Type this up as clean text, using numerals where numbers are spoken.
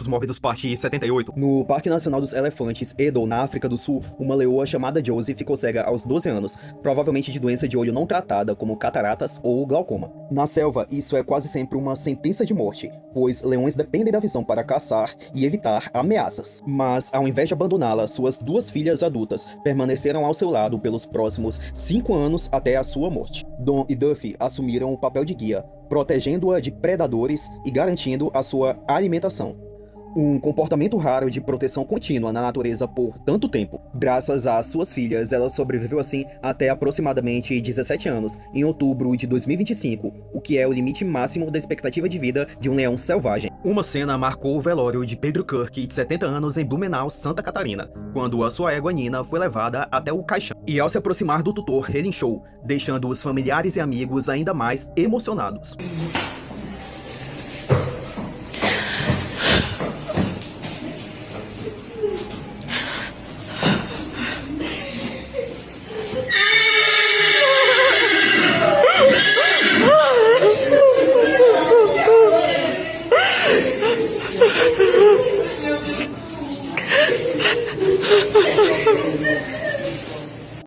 Fatos Mórbidos Parte 78. No Parque Nacional dos Elefantes, Edo, na África do Sul, uma leoa chamada Josie ficou cega aos 12 anos, provavelmente de doença de olho não tratada, como cataratas ou glaucoma. Na selva, isso é quase sempre uma sentença de morte, pois leões dependem da visão para caçar e evitar ameaças. Mas, ao invés de abandoná-la, suas duas filhas adultas permaneceram ao seu lado pelos próximos 5 anos até a sua morte. Don e Duffy assumiram o papel de guia, protegendo-a de predadores e garantindo a sua alimentação. Um comportamento raro de proteção contínua na natureza por tanto tempo. Graças às suas filhas, ela sobreviveu assim até aproximadamente 17 anos, em outubro de 2025, o que é o limite máximo da expectativa de vida de um leão selvagem. Uma cena marcou o velório de Pedro Kirk, de 70 anos, em Blumenau, Santa Catarina, quando a sua égua Nina foi levada até o caixão. E ao se aproximar do tutor, relinchou, deixando os familiares e amigos ainda mais emocionados.